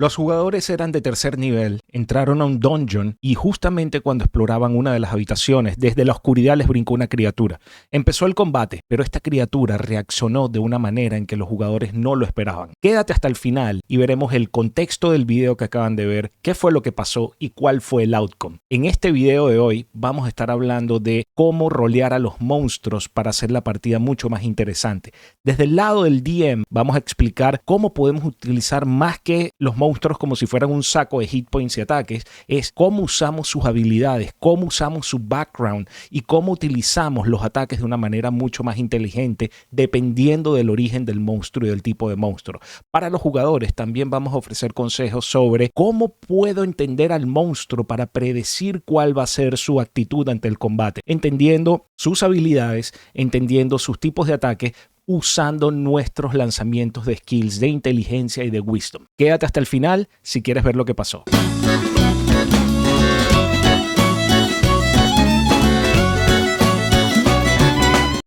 Los jugadores eran de tercer nivel, entraron a un dungeon y justamente cuando exploraban una de las habitaciones, desde la oscuridad les brincó una criatura. Empezó el combate, pero esta criatura reaccionó de una manera en que los jugadores no lo esperaban. Quédate hasta el final y veremos el contexto del video que acaban de ver, qué fue lo que pasó y cuál fue el outcome. En este video de hoy vamos a estar hablando de cómo rolear a los monstruos para hacer la partida mucho más interesante. Desde el lado del DM vamos a explicar cómo podemos utilizar más que los monstruos como si fueran un saco de hit points y ataques, es cómo usamos sus habilidades, cómo usamos su background y cómo utilizamos los ataques de una manera mucho más inteligente dependiendo del origen del monstruo y del tipo de monstruo. Para los jugadores también vamos a ofrecer consejos sobre cómo puedo entender al monstruo para predecir cuál va a ser su actitud ante el combate, entendiendo sus habilidades, entendiendo sus tipos de ataques, usando nuestros lanzamientos de skills de inteligencia y de wisdom. Quédate hasta el final si quieres ver lo que pasó.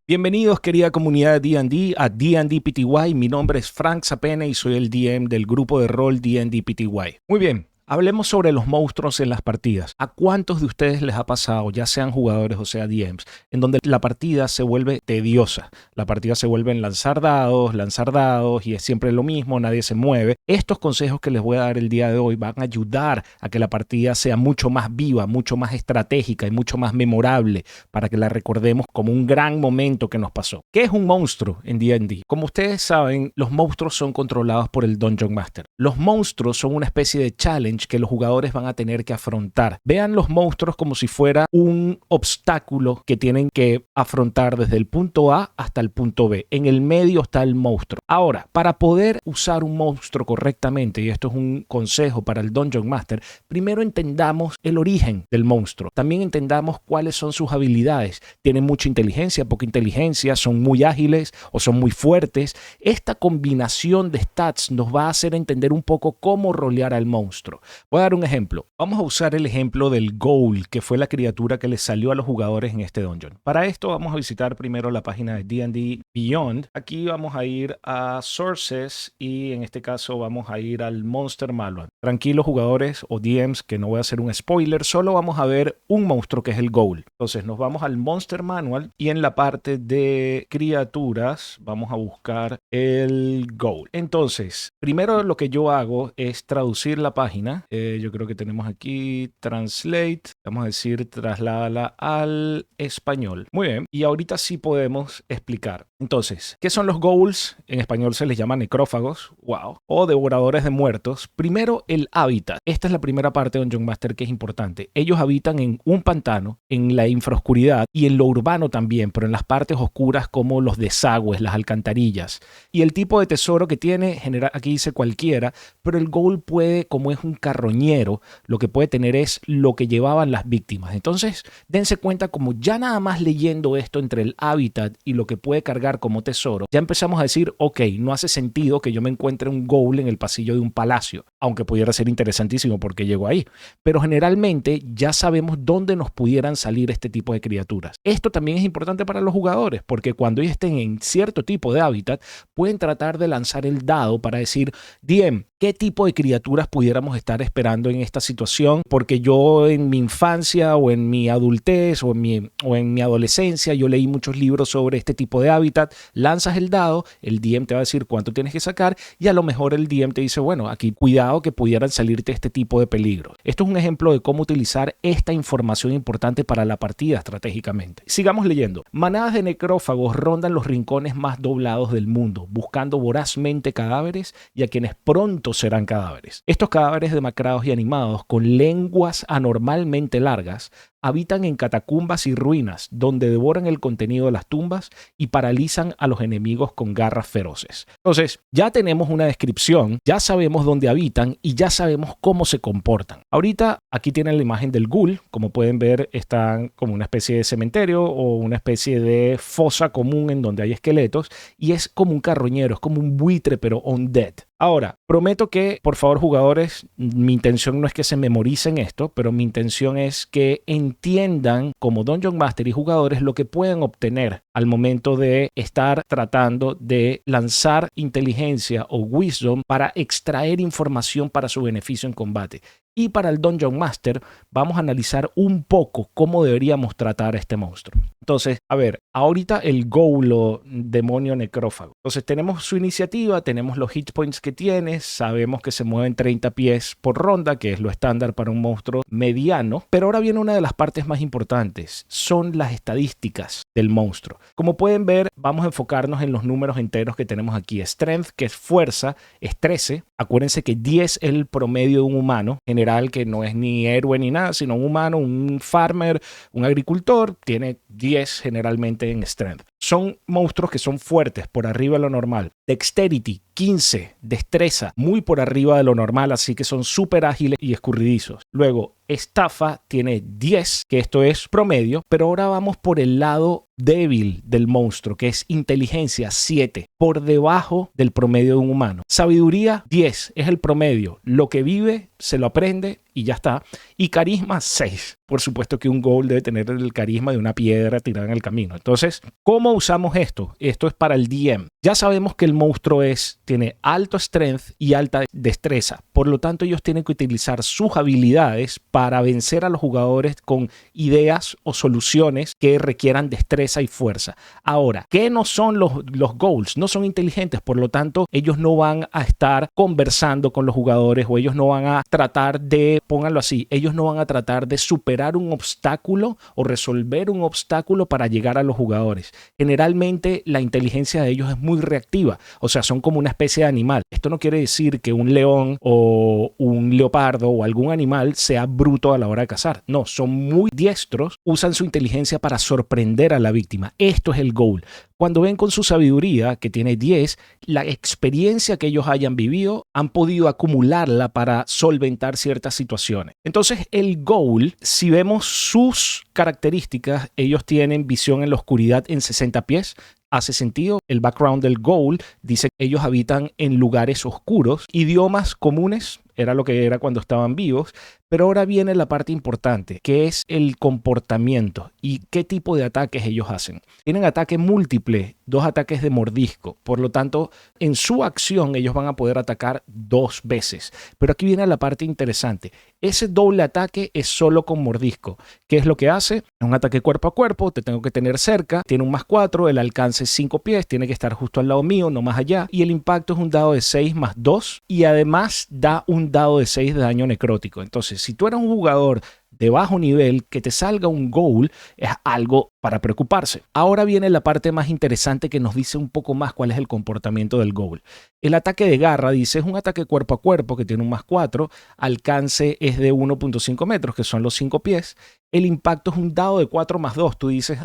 Bienvenidos, querida comunidad de D&D, a D&D PTY. Mi nombre es Frank Zapena y soy el DM del grupo de rol D&D PTY. Muy bien. Hablemos sobre los monstruos en las partidas. ¿A cuántos de ustedes les ha pasado, ya sean jugadores o sea DMs, en donde la partida se vuelve tediosa? La partida se vuelve en lanzar dados y es siempre lo mismo, nadie se mueve. Estos consejos que les voy a dar el día de hoy van a ayudar a que la partida sea mucho más viva, mucho más estratégica y mucho más memorable para que la recordemos como un gran momento que nos pasó. ¿Qué es un monstruo en D&D? Como ustedes saben, los monstruos son controlados por el Dungeon Master. Los monstruos son una especie de challenge que los jugadores van a tener que afrontar. Vean los monstruos como si fuera un obstáculo que tienen que afrontar desde el punto A hasta el punto B. En el medio está el monstruo. Ahora, para poder usar un monstruo correctamente, y esto es un consejo para el Dungeon Master, primero entendamos el origen del monstruo. También entendamos cuáles son sus habilidades. Tienen mucha inteligencia, poca inteligencia, son muy ágiles o son muy fuertes. Esta combinación de stats nos va a hacer entender un poco cómo rolear al monstruo. Voy a dar un ejemplo. Vamos a usar el ejemplo del Ghoul, que fue la criatura que les salió a los jugadores en este dungeon. Para esto vamos a visitar primero la página de D&D Beyond. Aquí vamos a ir a Sources y en este caso vamos a ir al Monster Manual. Tranquilos jugadores o DMs, que no voy a hacer un spoiler, solo vamos a ver un monstruo que es el Ghoul. Entonces nos vamos al Monster Manual y en la parte de criaturas vamos a buscar el Ghoul. Entonces, primero lo que yo hago es traducir la página. Yo creo que tenemos aquí Translate, vamos a decir trasládala al español. Muy bien, y ahorita sí podemos explicar. Entonces, ¿qué son los ghouls? En español se les llama necrófagos, wow, o devoradores de muertos. Primero, el hábitat. Esta es la primera parte de Dungeon Master que es importante. Ellos habitan en un pantano, en la infraoscuridad y en lo urbano también, pero en las partes oscuras como los desagües, las alcantarillas. Y el tipo de tesoro que tiene, general, aquí dice cualquiera, pero el ghoul puede, como es un carroñero, lo que puede tener es lo que llevaban las víctimas. Entonces, dense cuenta como ya nada más leyendo esto entre el hábitat y lo que puede cargar como tesoro, ya empezamos a decir, ok, no hace sentido que yo me encuentre un ghoul en el pasillo de un palacio, aunque pudiera ser interesantísimo porque llegó ahí. Pero generalmente ya sabemos dónde nos pudieran salir este tipo de criaturas. Esto también es importante para los jugadores, porque cuando ellos estén en cierto tipo de hábitat, pueden tratar de lanzar el dado para decir, DM, ¿qué tipo de criaturas pudiéramos estar esperando en esta situación? Porque yo en mi infancia o en mi adultez o en mi adolescencia yo leí muchos libros sobre este tipo de hábitat. Lanzas el dado, el DM te va a decir cuánto tienes que sacar y a lo mejor el DM te dice, bueno, aquí cuidado que pudieran salirte este tipo de peligros. Esto es un ejemplo de cómo utilizar esta información importante para la partida estratégicamente. Sigamos leyendo. Manadas de necrófagos rondan los rincones más doblados del mundo, buscando vorazmente cadáveres y a quienes pronto serán cadáveres. Estos cadáveres demacrados y animados con lenguas anormalmente largas habitan en catacumbas y ruinas donde devoran el contenido de las tumbas y paralizan a los enemigos con garras feroces. Entonces, ya tenemos una descripción, ya sabemos dónde habitan y ya sabemos cómo se comportan. Ahorita aquí tienen la imagen del ghoul. Como pueden ver, están como una especie de cementerio o una especie de fosa común en donde hay esqueletos y es como un carroñero, es como un buitre pero undead. Ahora, prometo que, por favor, jugadores, mi intención no es que se memoricen esto, pero mi intención es que entiendan como Dungeon Master y jugadores lo que pueden obtener al momento de estar tratando de lanzar inteligencia o wisdom para extraer información para su beneficio en combate. Y para el Dungeon Master vamos a analizar un poco cómo deberíamos tratar a este monstruo. Entonces, a ver, ahorita el Ghoul o demonio necrófago. Entonces tenemos su iniciativa, tenemos los hit points que tiene, sabemos que se mueven 30 pies por ronda, que es lo estándar para un monstruo mediano. Pero ahora viene una de las partes más importantes, son las estadísticas del monstruo. Como pueden ver, vamos a enfocarnos en los números enteros que tenemos aquí. Strength, que es fuerza, es 13. Acuérdense que 10 es el promedio de un humano general, que no es ni héroe ni nada, sino un humano, un farmer, un agricultor, tiene 10 generalmente en strength. Son monstruos que son fuertes, por arriba de lo normal. Dexterity, 15. Destreza, muy por arriba de lo normal, así que son súper ágiles y escurridizos. Luego, estafa tiene 10, que esto es promedio, pero ahora vamos por el lado débil del monstruo, que es inteligencia, 7, por debajo del promedio de un humano. Sabiduría, 10, es el promedio. Lo que vive, se lo aprende y ya está. Y carisma, 6. Por supuesto que un Ghoul debe tener el carisma de una piedra tirada en el camino. Entonces, ¿cómo usamos esto? Esto es para el DM. Ya sabemos que el monstruo tiene alto strength y alta destreza. Por lo tanto, ellos tienen que utilizar sus habilidades para vencer a los jugadores con ideas o soluciones que requieran destreza y fuerza. Ahora, ¿qué no son los Ghouls? No son inteligentes, por lo tanto, ellos no van a estar conversando con los jugadores o ellos no van a tratar de, pónganlo así, ellos no van a tratar de superar un obstáculo o resolver un obstáculo para llegar a los jugadores. Generalmente, la inteligencia de ellos es muy reactiva, o sea, son como una especie de animal. Esto no quiere decir que un león o un leopardo o algún animal sea bruto a la hora de cazar. No, son muy diestros, usan su inteligencia para sorprender a la víctima. Esto es el Ghoul. Cuando ven con su sabiduría, que tiene 10, la experiencia que ellos hayan vivido, han podido acumularla para solventar ciertas situaciones. Entonces, el Ghoul, si vemos sus características, ellos tienen visión en la oscuridad en 60 pies. Hace sentido, el background del Ghoul dice que ellos habitan en lugares oscuros, idiomas comunes, era lo que era cuando estaban vivos, pero ahora viene la parte importante, que es el comportamiento y qué tipo de ataques ellos hacen. Tienen ataque múltiple, 2 ataques de mordisco, por lo tanto, en su acción ellos van a poder atacar 2 veces. Pero aquí viene la parte interesante, ese doble ataque es solo con mordisco. ¿Qué es lo que hace? Es un ataque cuerpo a cuerpo, te tengo que tener cerca, tiene un +4, el alcance es 5 pies, tiene que estar justo al lado mío, no más allá, y el impacto es un dado de 6 más 2, y además da un dado de 6 de daño necrótico. Entonces, si tú eres un jugador de bajo nivel, que te salga un Ghoul es algo para preocuparse. Ahora viene la parte más interesante que nos dice un poco más cuál es el comportamiento del Ghoul. El ataque de garra, dice, es un ataque cuerpo a cuerpo que tiene un +4, alcance es de 1.5 metros, que son los 5 pies. El impacto es un dado de 4 más 2. Tú dices,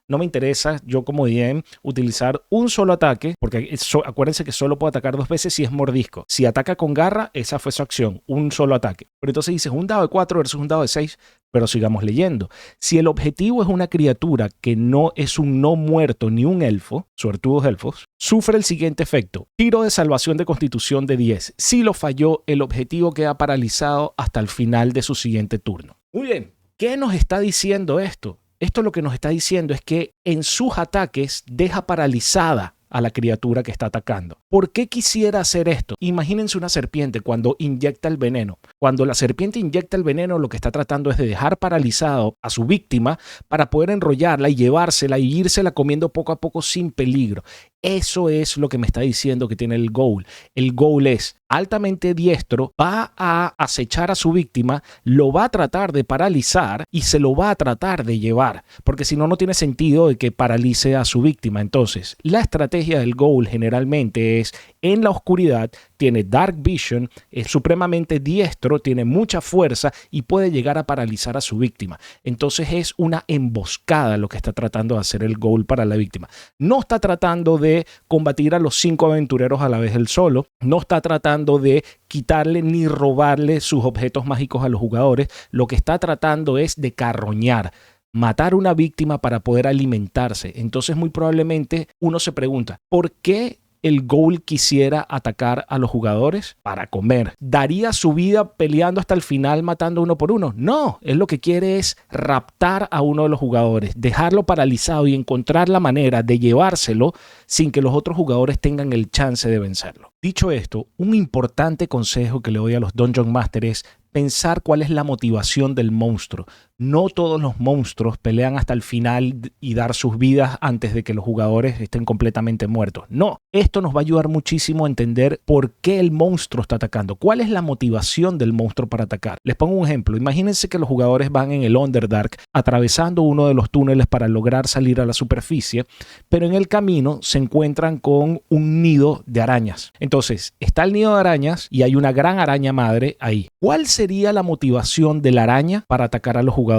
no me interesa yo como DM utilizar un solo ataque, porque acuérdense que solo puedo atacar 2 veces si es mordisco. Si ataca con garra, esa fue su acción, un solo ataque. Pero entonces dices un dado de 4 versus un dado de 6, pero sigamos leyendo. Si el objetivo es una criatura que no es un no muerto ni un elfo, suertudos elfos, sufre el siguiente efecto. Tiro de salvación de constitución de 10. Si lo falló, el objetivo queda paralizado hasta el final de su siguiente turno. Muy bien, ¿qué nos está diciendo esto? Esto lo que nos está diciendo es que en sus ataques deja paralizada a la criatura que está atacando. ¿Por qué quisiera hacer esto? Imagínense una serpiente cuando inyecta el veneno. Cuando la serpiente inyecta el veneno, lo que está tratando es de dejar paralizado a su víctima para poder enrollarla y llevársela y írsela comiendo poco a poco sin peligro. Eso es lo que me está diciendo que tiene el Ghoul. El Ghoul es altamente diestro, va a acechar a su víctima, lo va a tratar de paralizar y se lo va a tratar de llevar, porque si no, no tiene sentido de que paralice a su víctima. Entonces, la estrategia del Ghoul generalmente es en la oscuridad, tiene Dark Vision, es supremamente diestro, tiene mucha fuerza y puede llegar a paralizar a su víctima. Entonces es una emboscada lo que está tratando de hacer el Ghoul para la víctima. No está tratando de combatir a los 5 aventureros a la vez él solo, no está tratando de quitarle ni robarle sus objetos mágicos a los jugadores, lo que está tratando es de carroñar, matar una víctima para poder alimentarse. Entonces muy probablemente uno se pregunta, ¿por qué el Ghoul quisiera atacar a los jugadores? Para comer. ¿Daría su vida peleando hasta el final matando uno por uno? No, él lo que quiere es raptar a uno de los jugadores, dejarlo paralizado y encontrar la manera de llevárselo sin que los otros jugadores tengan el chance de vencerlo. Dicho esto, un importante consejo que le doy a los Dungeon Master es pensar cuál es la motivación del monstruo. No todos los monstruos pelean hasta el final y dar sus vidas antes de que los jugadores estén completamente muertos. No, esto nos va a ayudar muchísimo a entender por qué el monstruo está atacando. ¿Cuál es la motivación del monstruo para atacar? Les pongo un ejemplo. Imagínense que los jugadores van en el Underdark atravesando uno de los túneles para lograr salir a la superficie, pero en el camino se encuentran con un nido de arañas. Entonces, está el nido de arañas y hay una gran araña madre ahí. ¿Cuál sería la motivación de la araña para atacar a los jugadores?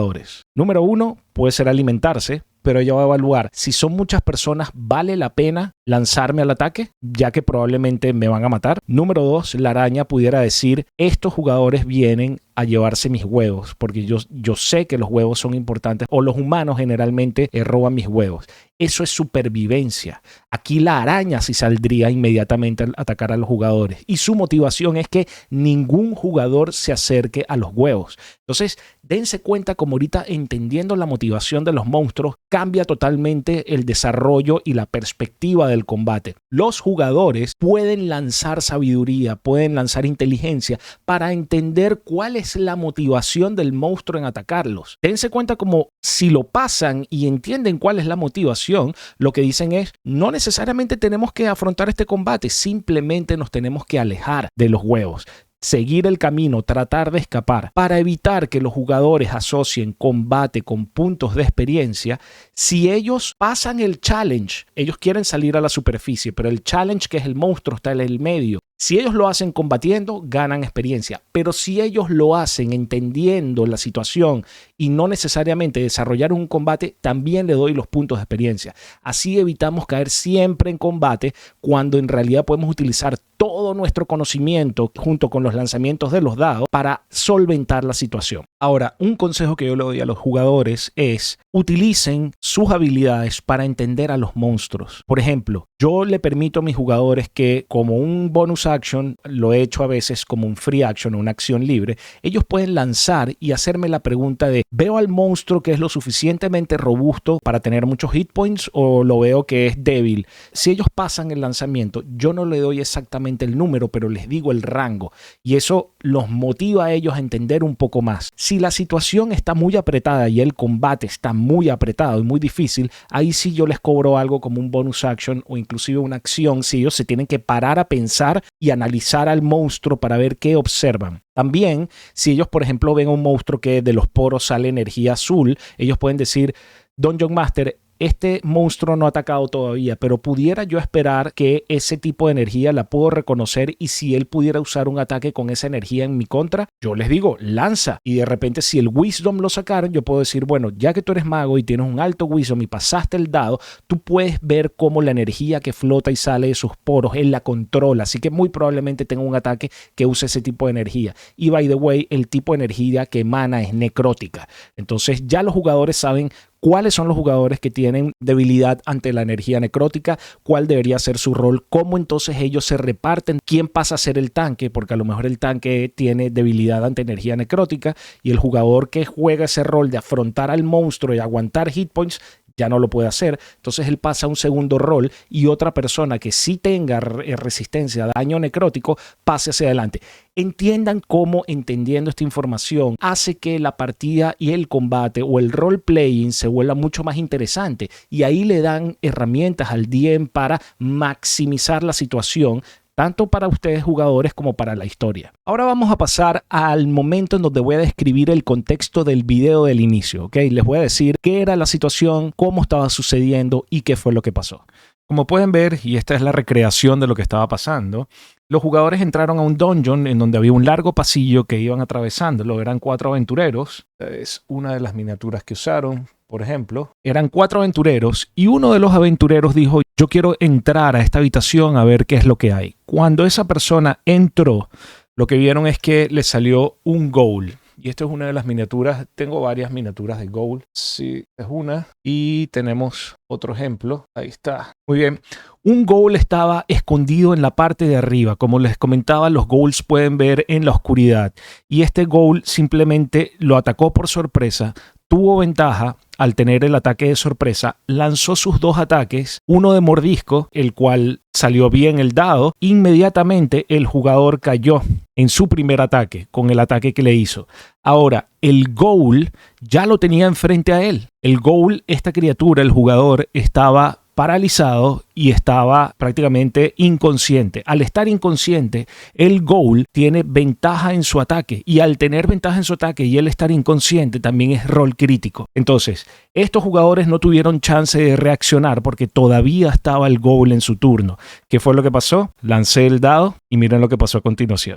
Número 1, puede ser alimentarse, pero ella va a evaluar si son muchas personas, ¿vale la pena lanzarme al ataque? Ya que probablemente me van a matar. Número 2, la araña pudiera decir, estos jugadores vienen a llevarse mis huevos, porque yo sé que los huevos son importantes, o los humanos generalmente roban mis huevos. Eso es supervivencia. Aquí la araña sí saldría inmediatamente a atacar a los jugadores. Y su motivación es que ningún jugador se acerque a los huevos. Entonces, dense cuenta como ahorita entendiendo la motivación de los monstruos, cambia totalmente el desarrollo y la perspectiva del combate. Los jugadores pueden lanzar sabiduría, pueden lanzar inteligencia para entender cuál es la motivación del monstruo en atacarlos. Dense cuenta como si lo pasan y entienden cuál es la motivación, lo que dicen es, no necesariamente tenemos que afrontar este combate, simplemente nos tenemos que alejar de los huevos. Seguir el camino, tratar de escapar, para evitar que los jugadores asocien combate con puntos de experiencia. Si ellos pasan el challenge, ellos quieren salir a la superficie, pero el challenge, que es el monstruo, está en el medio. Si ellos lo hacen combatiendo, ganan experiencia. Pero si ellos lo hacen entendiendo la situación y no necesariamente desarrollar un combate, también le doy los puntos de experiencia. Así evitamos caer siempre en combate cuando en realidad podemos utilizar todo nuestro conocimiento junto con los lanzamientos de los dados para solventar la situación. Ahora, un consejo que yo le doy a los jugadores es utilicen sus habilidades para entender a los monstruos. Por ejemplo, yo le permito a mis jugadores que como un bonus action, lo he hecho a veces como un free action o una acción libre, ellos pueden lanzar y hacerme la pregunta de ¿veo al monstruo que es lo suficientemente robusto para tener muchos hit points o lo veo que es débil? Si ellos pasan el lanzamiento, yo no le doy exactamente el número, pero les digo el rango y eso los motiva a ellos a entender un poco más. Si la situación está muy apretada y el combate está muy apretado y muy difícil, ahí sí yo les cobro algo como un bonus action o inclusive una acción si ellos se tienen que parar a pensar y analizar al monstruo para ver qué observan. También, si ellos, por ejemplo, ven a un monstruo que de los poros sale energía azul, ellos pueden decir, Dungeon Master, este monstruo no ha atacado todavía, pero pudiera yo esperar que ese tipo de energía la puedo reconocer y si él pudiera usar un ataque con esa energía en mi contra, yo les digo, lanza. Y de repente si el Wisdom lo sacaron, yo puedo decir, bueno, ya que tú eres mago y tienes un alto Wisdom y pasaste el dado, tú puedes ver cómo la energía que flota y sale de sus poros, él la controla. Así que muy probablemente tenga un ataque que use ese tipo de energía. Y by the way, el tipo de energía que emana es necrótica. Entonces ya los jugadores saben cuáles son los jugadores que tienen debilidad ante la energía necrótica, cuál debería ser su rol, cómo entonces ellos se reparten, quién pasa a ser el tanque, porque a lo mejor el tanque tiene debilidad ante energía necrótica y el jugador que juega ese rol de afrontar al monstruo y aguantar hit points ya no lo puede hacer, entonces él pasa a un segundo rol y otra persona que sí tenga resistencia a daño necrótico pase hacia adelante. Entiendan cómo entendiendo esta información hace que la partida y el combate o el role playing se vuelva mucho más interesante y ahí le dan herramientas al DM para maximizar la situación tanto para ustedes jugadores como para la historia. Ahora vamos a pasar al momento en donde voy a describir el contexto del video del inicio, ¿ok? Les voy a decir qué era la situación, cómo estaba sucediendo y qué fue lo que pasó. Como pueden ver, y esta es la recreación de lo que estaba pasando, los jugadores entraron a un dungeon en donde había un largo pasillo que iban atravesándolo. Eran 4 aventureros. Es una de las miniaturas que usaron. Por ejemplo, eran 4 aventureros y uno de los aventureros dijo, yo quiero entrar a esta habitación a ver qué es lo que hay. Cuando esa persona entró, lo que vieron es que le salió un ghoul. Y esta es una de las miniaturas. Tengo varias miniaturas de Ghoul. Sí, es una. Y tenemos otro ejemplo. Ahí está. Muy bien. Un Ghoul estaba escondido en la parte de arriba. Como les comentaba, los Ghouls pueden ver en la oscuridad. Y este Ghoul simplemente lo atacó por sorpresa. Tuvo ventaja al tener el ataque de sorpresa, lanzó sus 2 ataques, uno de mordisco, el cual salió bien el dado. Inmediatamente el jugador cayó en su primer ataque, con el ataque que le hizo. Ahora, el Ghoul ya lo tenía enfrente a él. El Ghoul, esta criatura, el jugador, estaba paralizado y estaba prácticamente inconsciente. Al estar inconsciente, el Ghoul tiene ventaja en su ataque, y al tener ventaja en su ataque y él estar inconsciente también es rol crítico. Entonces, estos jugadores no tuvieron chance de reaccionar porque todavía estaba el Ghoul en su turno. ¿Qué fue lo que pasó? Lancé el dado y miren lo que pasó a continuación.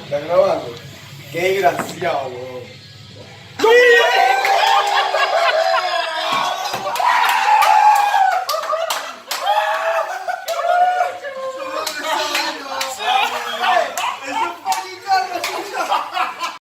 ¿Está grabando? Qué desgraciado, bro.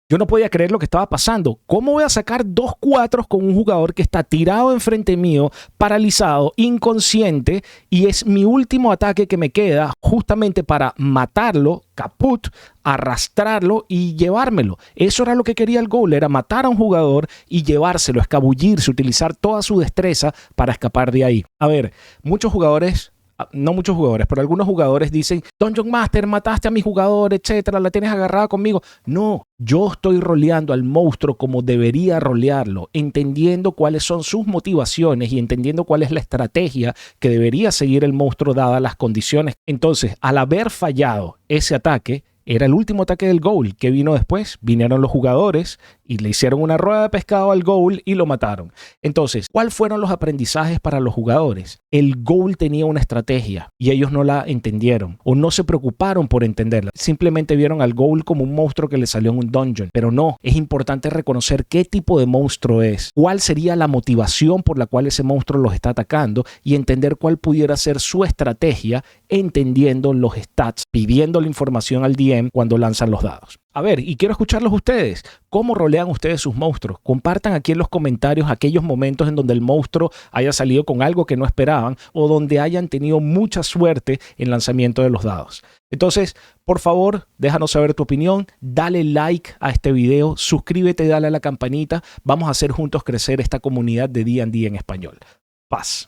Yo no podía creer lo que estaba pasando. ¿Cómo voy a sacar 2 4 con un jugador que está tirado enfrente mío, paralizado, inconsciente, y es mi último ataque que me queda justamente para matarlo, caput, arrastrarlo y llevármelo? Eso era lo que quería el Ghoul, era matar a un jugador y llevárselo, escabullirse, utilizar toda su destreza para escapar de ahí. A ver, muchos jugadores... No muchos jugadores, pero algunos jugadores dicen: Dungeon Master, mataste a mi jugador, etcétera, la tienes agarrada conmigo. No, yo estoy roleando al monstruo como debería rolearlo, entendiendo cuáles son sus motivaciones y entendiendo cuál es la estrategia que debería seguir el monstruo dadas las condiciones. Entonces, al haber fallado ese ataque, era el último ataque del Ghoul. ¿Qué vino después? Vinieron los jugadores y le hicieron una rueda de pescado al Ghoul y lo mataron. Entonces, ¿cuáles fueron los aprendizajes para los jugadores? El Ghoul tenía una estrategia y ellos no la entendieron o no se preocuparon por entenderla. Simplemente vieron al Ghoul como un monstruo que le salió en un dungeon. Pero no, es importante reconocer qué tipo de monstruo es, cuál sería la motivación por la cual ese monstruo los está atacando y entender cuál pudiera ser su estrategia, entendiendo los stats, pidiendo la información al DM cuando lanzan los dados. A ver, y quiero escucharlos ustedes. ¿Cómo rolean ustedes sus monstruos? Compartan aquí en los comentarios aquellos momentos en donde el monstruo haya salido con algo que no esperaban o donde hayan tenido mucha suerte en lanzamiento de los dados. Entonces, por favor, déjanos saber tu opinión, dale like a este video, suscríbete y dale a la campanita. Vamos a hacer juntos crecer esta comunidad de D&D en español. Paz.